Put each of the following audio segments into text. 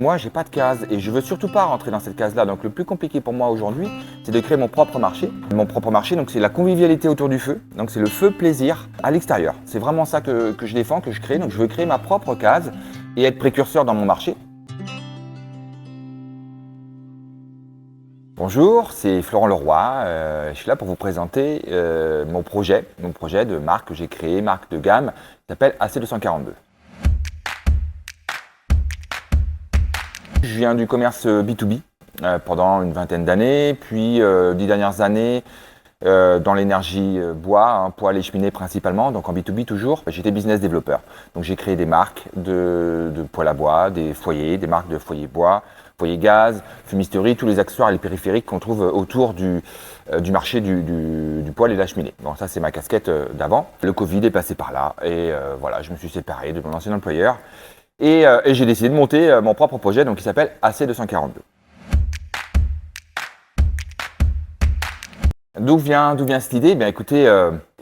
Moi, j'ai pas de case et je veux surtout pas rentrer dans cette case-là. Donc, le plus compliqué pour moi aujourd'hui, c'est de créer mon propre marché. Mon propre marché, donc c'est la convivialité autour du feu. Donc, c'est le feu plaisir à l'extérieur. C'est vraiment ça que je défends, que je crée. Donc, je veux créer ma propre case et être précurseur dans mon marché. Bonjour, c'est Florent Leroy. Je suis là pour vous présenter mon projet de marque que j'ai créé, marque de gamme, qui s'appelle AC242. Je viens du commerce B2B pendant une vingtaine d'années, puis 10 dernières années dans l'énergie bois, poêle et cheminée principalement, donc en B2B toujours. J'étais business développeur, donc j'ai créé des marques de poêle à bois, des foyers, des marques de foyers bois, foyers gaz, fumisterie, tous les accessoires et les périphériques qu'on trouve autour du marché du poêle et de la cheminée. Bon, ça c'est ma casquette d'avant. Le Covid est passé par là et voilà, je me suis séparé de mon ancien employeur. Et j'ai décidé de monter mon propre projet donc, qui s'appelle AC242. D'où vient cette idée? Bien, écoutez,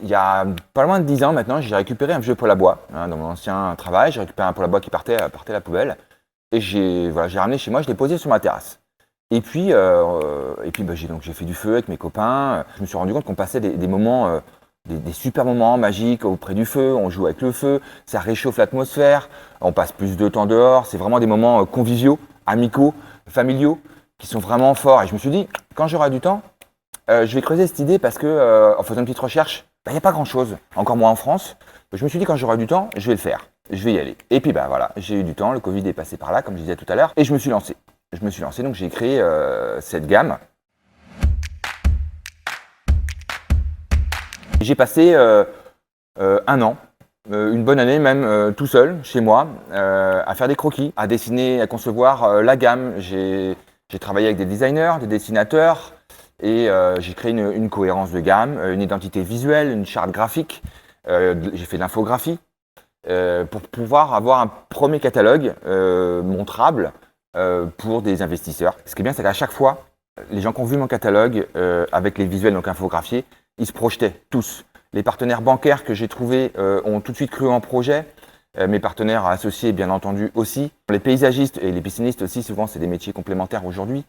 il y a pas loin de 10 ans maintenant, j'ai récupéré un vieux poêle à bois dans mon ancien travail. J'ai récupéré un poêle à bois qui partait à la poubelle. Et j'ai ramené chez moi, je l'ai posé sur ma terrasse. Et puis j'ai fait du feu avec mes copains. Je me suis rendu compte qu'on passait des moments... Des super moments magiques auprès du feu, on joue avec le feu, ça réchauffe l'atmosphère, on passe plus de temps dehors, c'est vraiment des moments conviviaux, amicaux, familiaux, qui sont vraiment forts. Et je me suis dit, quand j'aurai du temps, je vais creuser cette idée parce que, en faisant une petite recherche, il n'y a pas grand-chose, encore moins en France. Je me suis dit, quand j'aurai du temps, je vais le faire, je vais y aller. Et puis voilà, j'ai eu du temps, le Covid est passé par là, comme je disais tout à l'heure, et je me suis lancé. Donc j'ai créé cette gamme. J'ai passé un an, une bonne année même, tout seul, chez moi, à faire des croquis, à dessiner, à concevoir la gamme. J'ai travaillé avec des designers, des dessinateurs, et j'ai créé une cohérence de gamme, une identité visuelle, une charte graphique. J'ai fait de l'infographie pour pouvoir avoir un premier catalogue montrable pour des investisseurs. Ce qui est bien, c'est qu'à chaque fois, les gens qui ont vu mon catalogue avec les visuels donc infographiés, ils se projetaient tous. Les partenaires bancaires que j'ai trouvés ont tout de suite cru en projet. Mes partenaires associés, bien entendu, aussi. Les paysagistes et les piscinistes aussi, souvent, c'est des métiers complémentaires aujourd'hui.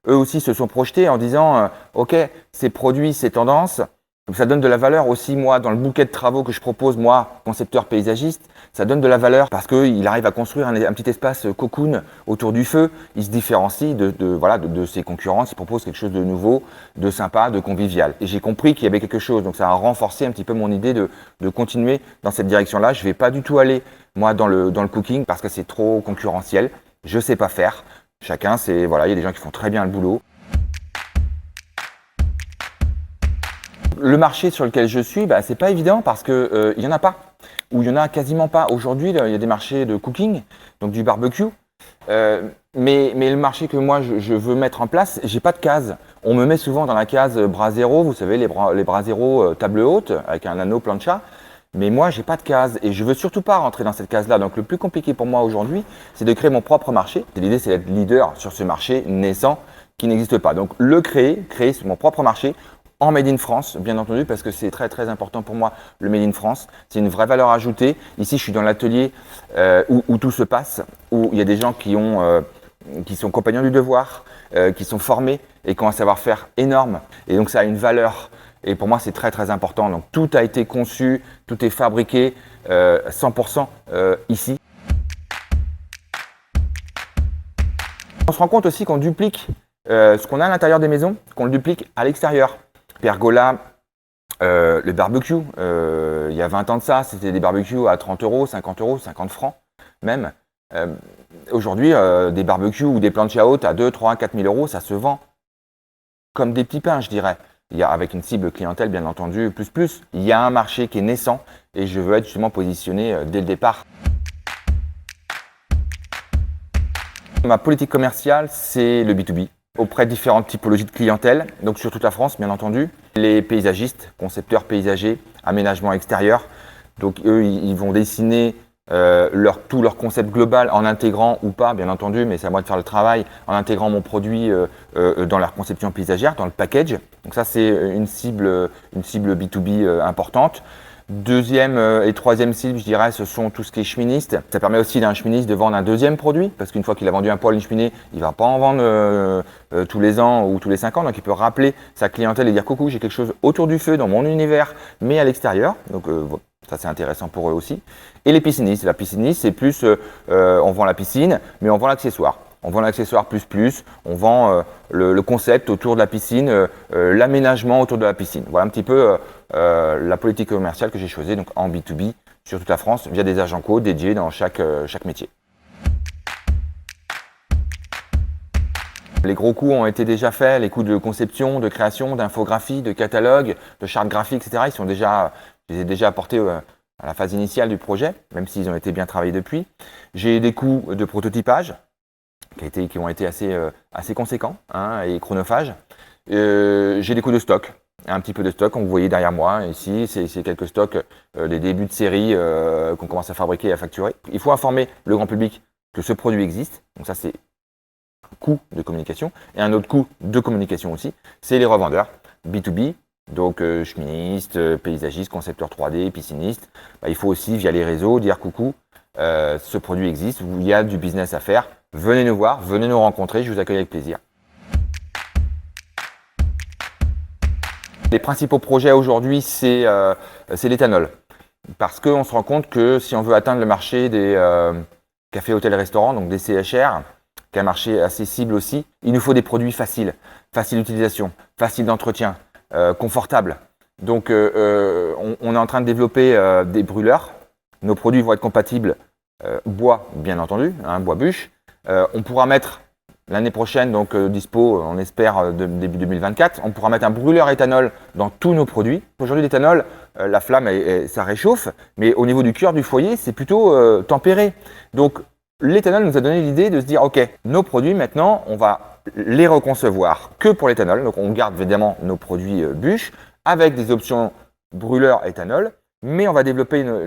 Eux aussi se sont projetés en disant OK, ces produits, ces tendances, donc ça donne de la valeur aussi, moi, dans le bouquet de travaux que je propose, moi, concepteur paysagiste, ça donne de la valeur parce qu'il arrive à construire un petit espace cocoon autour du feu. Il se différencie de ses concurrents, il propose quelque chose de nouveau, de sympa, de convivial. Et j'ai compris qu'il y avait quelque chose, donc ça a renforcé un petit peu mon idée de continuer dans cette direction-là. Je ne vais pas du tout aller, moi, dans le cooking parce que c'est trop concurrentiel. Je ne sais pas faire. Chacun, il y a des gens qui font très bien le boulot. Le marché sur lequel je suis, c'est pas évident parce que il y en a pas, ou il y en a quasiment pas. Aujourd'hui, il y a des marchés de cooking, donc du barbecue, mais le marché que moi je veux mettre en place, j'ai pas de case. On me met souvent dans la case Brasero, vous savez les Brasero table haute avec un anneau plancha, mais moi j'ai pas de case et je veux surtout pas rentrer dans cette case-là. Donc le plus compliqué pour moi aujourd'hui, c'est de créer mon propre marché. L'idée c'est d'être leader sur ce marché naissant qui n'existe pas. Donc créer mon propre marché. En Made in France, bien entendu, parce que c'est très très important pour moi, le Made in France. C'est une vraie valeur ajoutée. Ici, je suis dans l'atelier où tout se passe, où il y a des gens qui sont compagnons du devoir, qui sont formés et qui ont un savoir-faire énorme. Et donc, ça a une valeur. Et pour moi, c'est très très important. Donc, tout a été conçu, tout est fabriqué 100% ici. On se rend compte aussi qu'on duplique ce qu'on a à l'intérieur des maisons, qu'on le duplique à l'extérieur. Pergola, le barbecue, il y a 20 ans de ça, c'était des barbecues à 30 €, 50 €, 50 francs même. Aujourd'hui, des barbecues ou des planches à haute à 2, 3, 4 000 €, ça se vend comme des petits pains, je dirais. Avec une cible clientèle, bien entendu, plus. Il y a un marché qui est naissant et je veux être justement positionné dès le départ. Ma politique commerciale, c'est le B2B. Auprès de différentes typologies de clientèle, donc sur toute la France bien entendu. Les paysagistes, concepteurs paysagers, aménagement extérieur, donc eux ils vont dessiner tout leur concept global en intégrant ou pas bien entendu, mais c'est à moi de faire le travail, en intégrant mon produit dans leur conception paysagère, dans le package. Donc ça c'est une cible B2B importante. Deuxième et troisième cible, je dirais, ce sont tout ce qui est cheministe. Ça permet aussi d'un cheministe de vendre un deuxième produit, parce qu'une fois qu'il a vendu un poêle, une cheminée, il ne va pas en vendre tous les ans ou tous les 5 ans. Donc il peut rappeler sa clientèle et dire coucou, j'ai quelque chose autour du feu dans mon univers, mais à l'extérieur. Donc ça c'est intéressant pour eux aussi. Et les piscinistes. La pisciniste, c'est plus, on vend la piscine, mais on vend l'accessoire. On vend l'accessoire plus, on vend le concept autour de la piscine, l'aménagement autour de la piscine. Voilà un petit peu la politique commerciale que j'ai choisie donc en B2B sur toute la France via des agents co dédiés dans chaque métier. Les gros coûts ont été déjà faits, les coûts de conception, de création, d'infographie, de catalogue, de charte graphique, etc. Je les ai déjà apportés à la phase initiale du projet, même s'ils ont été bien travaillés depuis. J'ai des coûts de prototypage qui ont été assez conséquents et chronophages. J'ai des coûts de stock, un petit peu de stock, comme vous voyez derrière moi. Ici, c'est quelques stocks des débuts de série qu'on commence à fabriquer et à facturer. Il faut informer le grand public que ce produit existe. Donc ça, c'est un coût de communication. Et un autre coût de communication aussi, c'est les revendeurs B2B. Donc cheministe, paysagiste, concepteur 3D, pisciniste. Il faut aussi, via les réseaux, dire coucou, ce produit existe, il y a du business à faire. Venez nous voir, venez nous rencontrer, je vous accueille avec plaisir. Les principaux projets aujourd'hui, c'est l'éthanol. Parce qu'on se rend compte que si on veut atteindre le marché des cafés, hôtels, restaurants, donc des CHR, qui est un marché assez cible aussi, il nous faut des produits faciles d'utilisation, faciles d'entretien, confortables. Donc on est en train de développer des brûleurs. Nos produits vont être compatibles bois, bien entendu, bois bûche. On pourra mettre l'année prochaine, donc dispo, on espère début 2024, on pourra mettre un brûleur éthanol dans tous nos produits. Aujourd'hui, l'éthanol, la flamme, ça réchauffe, mais au niveau du cœur du foyer, c'est plutôt tempéré. Donc, l'éthanol nous a donné l'idée de se dire, ok, nos produits maintenant, on va les reconcevoir que pour l'éthanol. Donc, on garde évidemment nos produits bûches avec des options brûleur éthanol, mais on va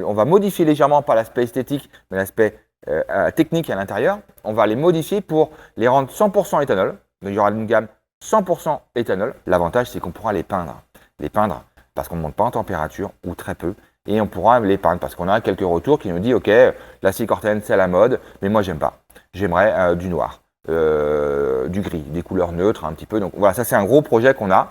on va modifier légèrement, pas l'aspect esthétique, mais l'aspect technique à l'intérieur. On va les modifier pour les rendre 100% éthanol. Donc il y aura une gamme 100% éthanol. L'avantage, c'est qu'on pourra les peindre. Les peindre parce qu'on ne monte pas en température ou très peu. Et on pourra les peindre parce qu'on a quelques retours qui nous disent ok, l'acier cortène c'est à la mode, mais moi j'aime pas. J'aimerais du noir, du gris, des couleurs neutres un petit peu. Donc voilà, ça c'est un gros projet qu'on a.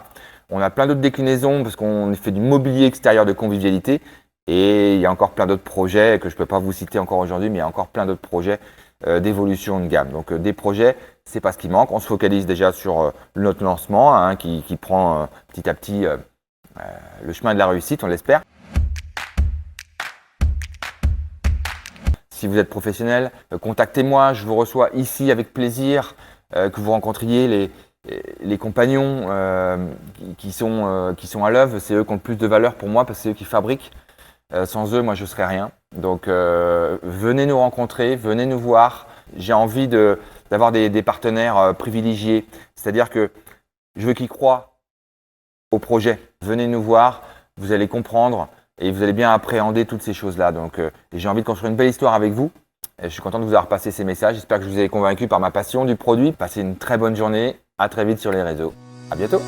On a plein d'autres déclinaisons parce qu'on fait du mobilier extérieur de convivialité. Et il y a encore plein d'autres projets que je ne peux pas vous citer encore aujourd'hui, mais il y a encore plein d'autres projets d'évolution de gamme. Donc des projets, c'est pas ce qui manque. On se focalise déjà sur notre lancement qui prend petit à petit le chemin de la réussite, on l'espère. Si vous êtes professionnel, contactez-moi, je vous reçois ici avec plaisir, que vous rencontriez les compagnons qui sont à l'œuvre. C'est eux qui ont le plus de valeur pour moi parce que c'est eux qui fabriquent. Sans eux, moi, je ne serais rien. Donc, venez nous rencontrer, venez nous voir. J'ai envie d'avoir des partenaires privilégiés. C'est-à-dire que je veux qu'ils croient au projet. Venez nous voir, vous allez comprendre et vous allez bien appréhender toutes ces choses-là. Donc, j'ai envie de construire une belle histoire avec vous. Et je suis content de vous avoir passé ces messages. J'espère que je vous ai convaincu par ma passion du produit. Passez une très bonne journée. À très vite sur les réseaux. À bientôt.